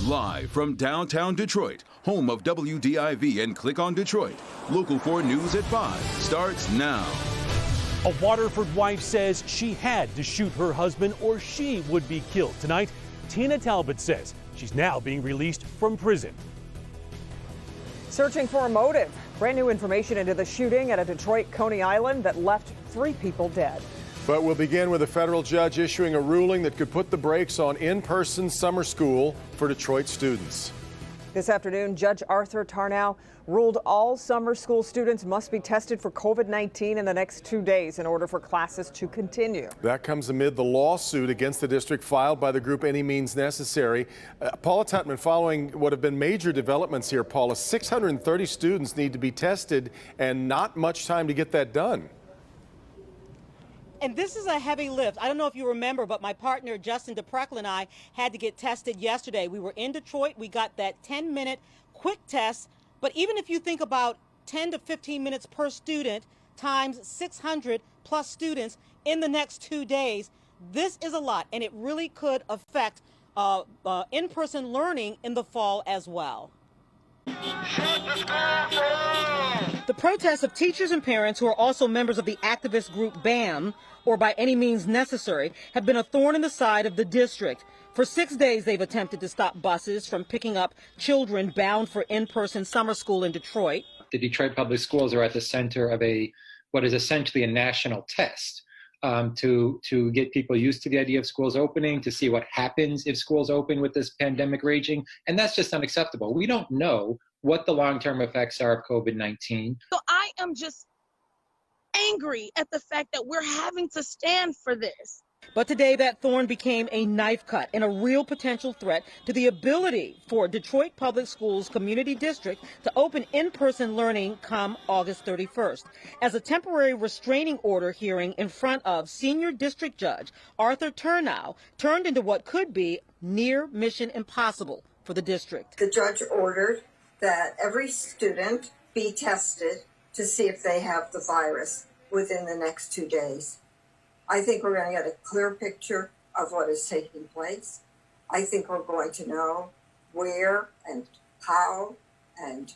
Live from downtown Detroit, home of WDIV and Click on Detroit, Local 4 News at 5 starts now. A Waterford wife says she had to shoot her husband or she would be killed. Tonight, Tina Talbot says she's now being released from prison. Searching for a motive. Brand new information into the shooting at a Detroit Coney Island that left 3 people dead. But we'll begin with a federal judge issuing a ruling that could put the brakes on in-person summer school for Detroit students. This afternoon, Judge Arthur Tarnow ruled all summer school students must be tested for COVID-19 in the next 2 days in order for classes to continue. That comes amid the lawsuit against the district filed by the group Any Means Necessary. Paula Tutman, following what have been major developments here, Paula, 630 students need to be tested and not much time to get that done. And this is a heavy lift. I don't know if you remember, but my partner, Justin DePreckle, and I had to get tested yesterday. We were in Detroit. We got that 10-minute quick test. But even if you think about 10 to 15 minutes per student times 600 plus students in the next 2 days, this is a lot. And it really could affect in-person learning in the fall as well. The protests of teachers and parents who are also members of the activist group BAM, or By Any Means Necessary, have been a thorn in the side of the district. For 6 days, they've attempted to stop buses from picking up children bound for in-person summer school in Detroit. The Detroit Public Schools are at the center of what is essentially a national test to get people used to the idea of schools opening, to see what happens if schools open with this pandemic raging. And that's just unacceptable. We don't know what the long-term effects are of COVID-19. So I am just angry at the fact that we're having to stand for this. But today that thorn became a knife cut and a real potential threat to the ability for Detroit Public Schools Community District to open in-person learning come August 31st. As a temporary restraining order hearing in front of Senior District Judge Arthur Tarnow turned into what could be near mission impossible for the district. The judge ordered that every student be tested to see if they have the virus within the next 2 days. I think we're going to get a clear picture of what is taking place. I think we're going to know where and how and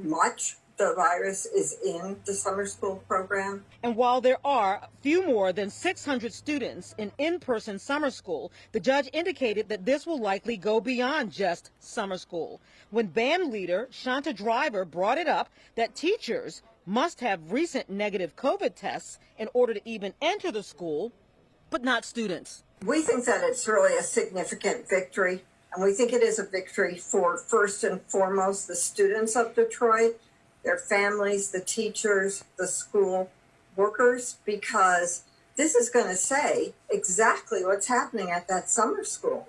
much the virus is in the summer school program. And while there are few more than 600 students in in-person summer school, the judge indicated that this will likely go beyond just summer school. When band leader Shanta Driver brought it up that teachers must have recent negative COVID tests in order to even enter the school, but not students. We think that it's really a significant victory, and we think it is a victory for, first and foremost, the students of Detroit, their families, the teachers, the school workers, because this is going to say exactly what's happening at that summer school.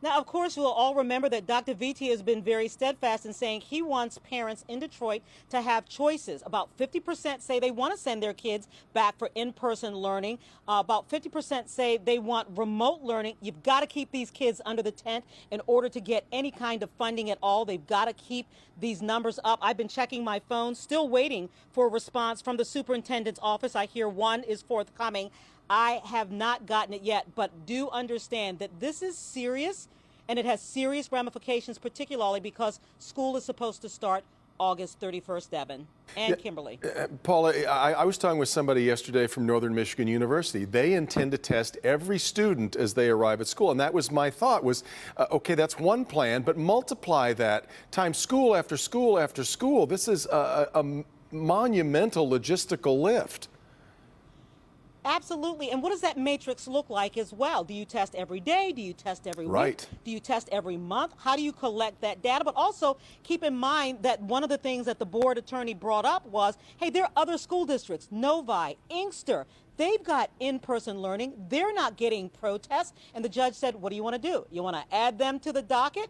Now, of course, we'll all remember that Dr. Viti has been very steadfast in saying he wants parents in Detroit to have choices. About 50% say they want to send their kids back for in-person learning. About 50% say they want remote learning. You've got to keep these kids under the tent in order to get any kind of funding at all. They've got to keep these numbers up. I've been checking my phone, still waiting for a response from the superintendent's office. I hear one is forthcoming. I have not gotten it yet, but do understand that this is serious, and it has serious ramifications, particularly because school is supposed to start August 31st, Devin and Kimberly. Paula, I was talking with somebody yesterday from Northern Michigan University. They intend to test every student as they arrive at school. And that was my thought was, okay, that's one plan, but multiply that times school after school after school. This is a monumental logistical lift. Absolutely. And what does that matrix look like as well? Do you test every day? Do you test every week? Do you test every month? How do you collect that data? But also keep in mind that one of the things that the board attorney brought up was, hey, there are other school districts, Novi, Inkster. They've got in-person learning. They're not getting protests. And the judge said, what do you want to do? You want to add them to the docket?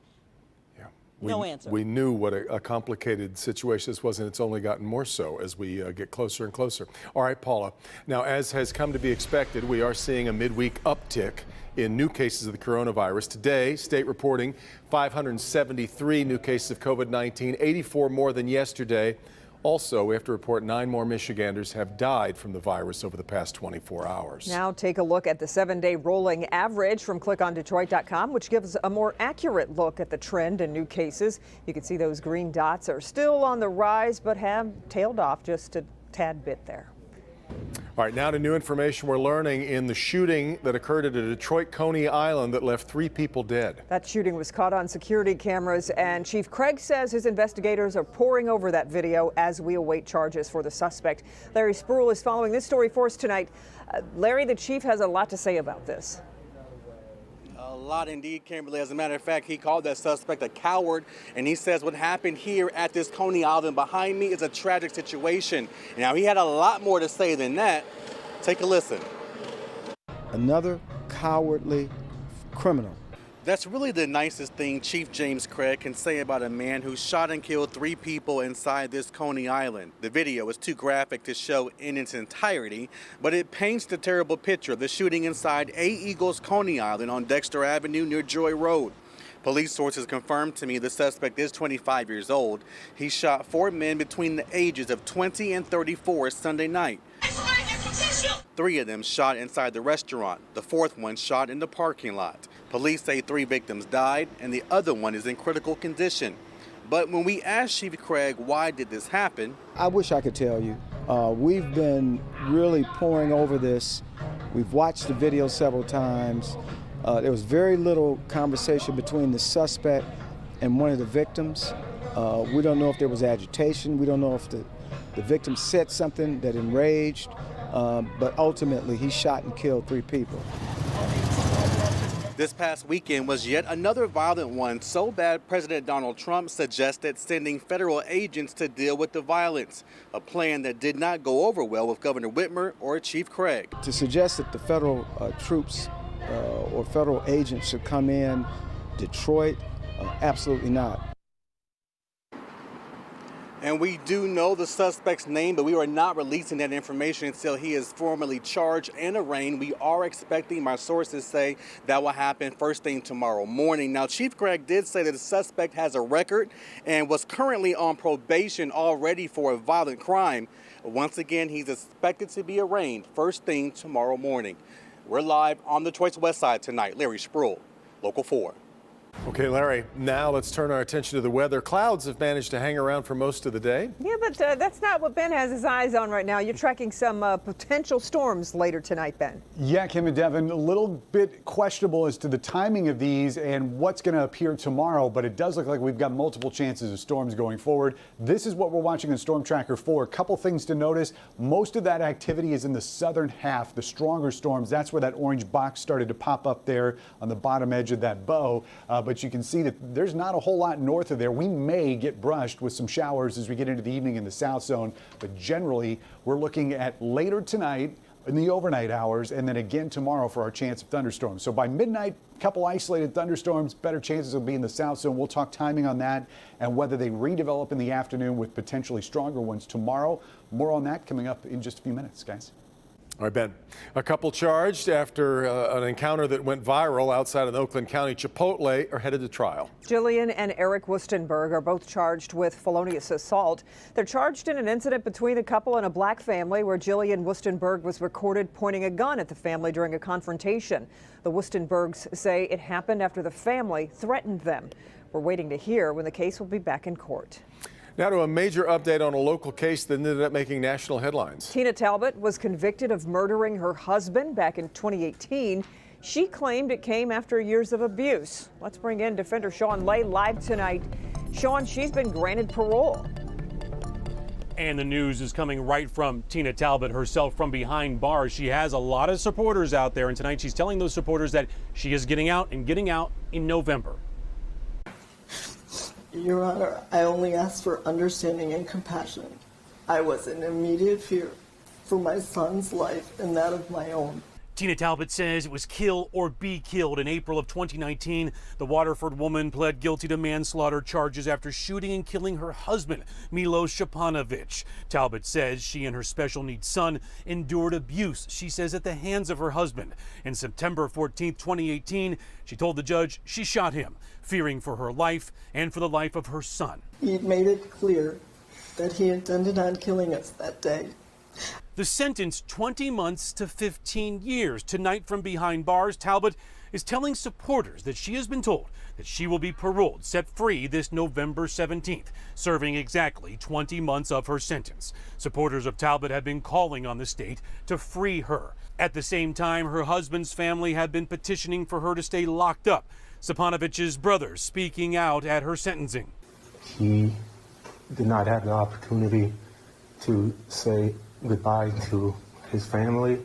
No answer. We knew what a complicated situation this was, and it's only gotten more so as we get closer and closer. All right, Paula. Now, as has come to be expected, we are seeing a midweek uptick in new cases of the coronavirus. Today, state reporting 573 new cases of COVID-19, 84 more than yesterday. Also, we have to report 9 more Michiganders have died from the virus over the past 24 hours. Now take a look at the 7-day rolling average from clickondetroit.com, which gives a more accurate look at the trend in new cases. You can see those green dots are still on the rise, but have tailed off just a tad bit there. All right, now to new information we're learning in the shooting that occurred at a Detroit Coney Island that left 3 people dead. That shooting was caught on security cameras, and Chief Craig says his investigators are poring over that video as we await charges for the suspect. Larry Spruill is following this story for us tonight. Larry, the chief has a lot to say about this. A lot indeed, Kimberly. As a matter of fact, he called that suspect a coward, and he says what happened here at this Coney Island behind me is a tragic situation. Now, he had a lot more to say than that. Take a listen. Another cowardly criminal. That's really the nicest thing Chief James Craig can say about a man who shot and killed 3 people inside this Coney Island. The video is too graphic to show in its entirety, but it paints the terrible picture of the shooting inside A. Eagles Coney Island on Dexter Avenue near Joy Road. Police sources confirmed to me the suspect is 25 years old. He shot 4 men between the ages of 20 and 34 Sunday night. 3 of them shot inside the restaurant. The 4th one shot in the parking lot. Police say 3 victims died and the other one is in critical condition. But when we asked Chief Craig why did this happen, I wish I could tell you. We've been really poring over this. We've watched the video several times. There was very little conversation between the suspect and one of the victims. We don't know if there was agitation. We don't know if the victim said something that enraged, but ultimately he shot and killed 3 people. this past weekend was yet another violent one, so bad President Donald Trump suggested sending federal agents to deal with the violence, a plan that did not go over well with Governor Whitmer or Chief Craig. To suggest that the federal troops or federal agents should come in Detroit, absolutely not. And we do know the suspect's name, but we are not releasing that information until he is formally charged and arraigned. We are expecting, my sources say, that will happen first thing tomorrow morning. Now, Chief Craig did say that the suspect has a record and was currently on probation already for a violent crime. Once again, he's expected to be arraigned first thing tomorrow morning. We're live on Detroit's West Side tonight. Larry Spruill, Local 4. Okay, Larry, now let's turn our attention to the weather. Clouds have managed to hang around for most of the day. Yeah, but that's not what Ben has his eyes on right now. You're tracking some potential storms later tonight, Ben. Yeah, Kim and Devin, a little bit questionable as to the timing of these and what's going to appear tomorrow, but it does look like we've got multiple chances of storms going forward. This is what we're watching on Storm Tracker 4. A couple things to notice. Most of that activity is in the southern half, the stronger storms. That's where that orange box started to pop up there on the bottom edge of that bow. But you can see that there's not a whole lot north of there. We may get brushed with some showers as we get into the evening in the south zone, but generally we're looking at later tonight in the overnight hours and then again tomorrow for our chance of thunderstorms. So by midnight, a couple isolated thunderstorms, better chances will be in the south zone. We'll talk timing on that and whether they redevelop in the afternoon with potentially stronger ones tomorrow. More on that coming up in just a few minutes, guys. All right, Ben. A couple charged after an encounter that went viral outside of Oakland County Chipotle are headed to trial. Jillian and Eric Wustenberg are both charged with felonious assault. They're charged in an incident between the couple and a black family where Jillian Wustenberg was recorded pointing a gun at the family during a confrontation. The Wustenbergs say it happened after the family threatened them. We're waiting to hear when the case will be back in court. Now to a major update on a local case that ended up making national headlines. Tina Talbot was convicted of murdering her husband back in 2018. She claimed it came after years of abuse. Let's bring in defender Sean Lay live tonight. Sean, she's been granted parole. And the news is coming right from Tina Talbot herself from behind bars. She has a lot of supporters out there, and tonight she's telling those supporters that she is getting out in November. Your Honor, I only ask for understanding and compassion. I was in immediate fear for my son's life and that of my own. Tina Talbot says it was kill or be killed. In April of 2019, the Waterford woman pled guilty to manslaughter charges after shooting and killing her husband, Milos Shapanovic. Talbot says she and her special needs son endured abuse, she says, at the hands of her husband. In September 14, 2018, she told the judge she shot him, fearing for her life and for the life of her son. He made it clear that he intended on killing us that day. The sentence, 20 months to 15 years. Tonight from behind bars, Talbot is telling supporters that she has been told that she will be paroled, set free this November 17th, serving exactly 20 months of her sentence. Supporters of Talbot have been calling on the state to free her. At the same time, her husband's family had been petitioning for her to stay locked up. Stepanovich's brother speaking out at her sentencing. He did not have the opportunity to say goodbye to his family,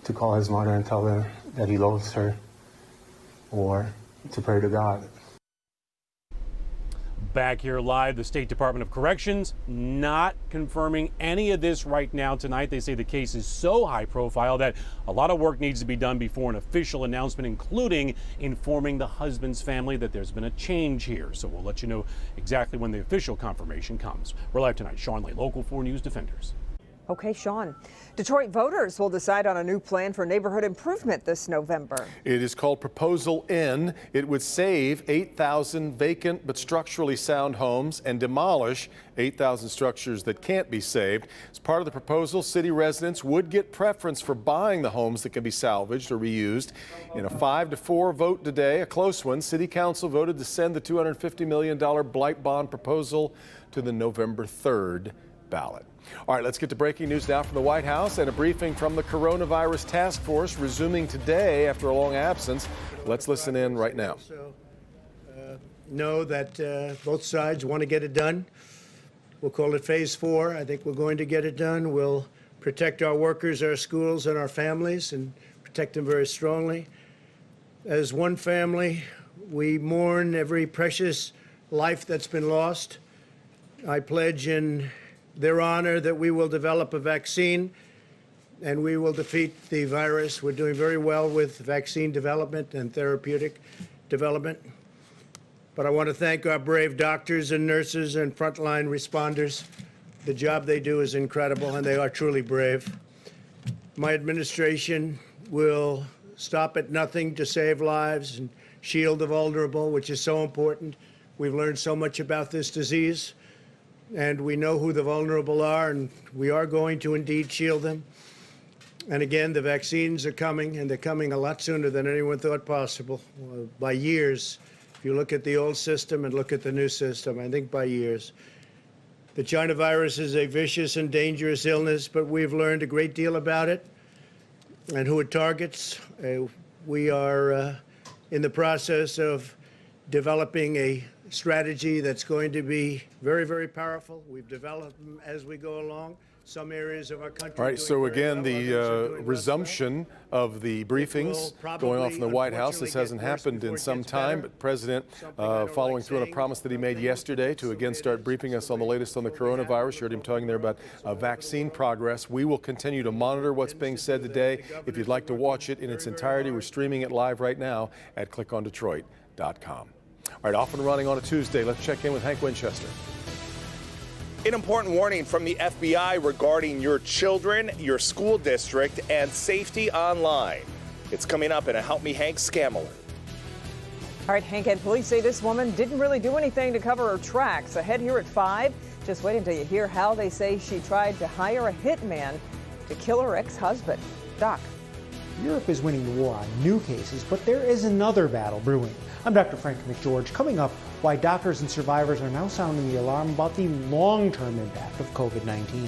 to call his mother and tell her that he loves her, or to pray to God. Back here live, the State Department of Corrections not confirming any of this right now tonight. They say the case is so high profile that a lot of work needs to be done before an official announcement, including informing the husband's family that there's been a change here. So we'll let you know exactly when the official confirmation comes. We're live tonight. Sean Lee, Local 4 News Defenders. Okay, Sean. Detroit voters will decide on a new plan for neighborhood improvement this November. It is called Proposal N. It would save 8,000 vacant but structurally sound homes and demolish 8,000 structures that can't be saved. As part of the proposal, city residents would get preference for buying the homes that can be salvaged or reused. In a 5-4 vote today, a close one, City Council voted to send the $250 million blight bond proposal to the November 3rd ballot. All right, let's get to breaking news now from the White House and a briefing from the coronavirus task force resuming today after a long absence. Let's listen in right now. Know that both sides want to get it done. We'll call it phase 4. I think we're going to get it done. We'll protect our workers, our schools, and our families, and protect them very strongly. As one family, we mourn every precious life that's been lost. I pledge in their honor that we will develop a vaccine and we will defeat the virus. We're doing very well with vaccine development and therapeutic development. But I want to thank our brave doctors and nurses and frontline responders. The job they do is incredible, and they are truly brave. My administration will stop at nothing to save lives and shield the vulnerable, which is so important. We've learned so much about this disease, and we know who the vulnerable are, and we are going to indeed shield them. And again, the vaccines are coming, and they're coming a lot sooner than anyone thought possible, by years. If you look at the old system and look at the new system, I think by years. The China virus is a vicious and dangerous illness, but we've learned a great deal about it and who it targets. We are in the process of developing a strategy that's going to be very, very powerful. We've developed them as we go along. Some areas of our country. All right, so again, the resumption of the briefings going on from the White House. This hasn't happened in some time, but President following through on a promise that he made yesterday to again start briefing us on the latest on the coronavirus. You heard him talking there about vaccine progress. We will continue to monitor what's being said today. If you'd like to watch it in its entirety, we're streaming it live right now at clickondetroit.com. All right, off and running on a Tuesday. Let's check in with Hank Winchester. An important warning from the FBI regarding your children, your school district, and safety online. It's coming up in a Help Me Hank scam alert. All right, Hank, and police say this woman didn't really do anything to cover her tracks. Ahead here at 5. Just wait until you hear how they say she tried to hire a hitman to kill her ex-husband. Doc. Europe is winning the war on new cases, but there is another battle brewing. I'm Dr. Frank McGeorge. Coming up, why doctors and survivors are now sounding the alarm about the long-term impact of COVID-19.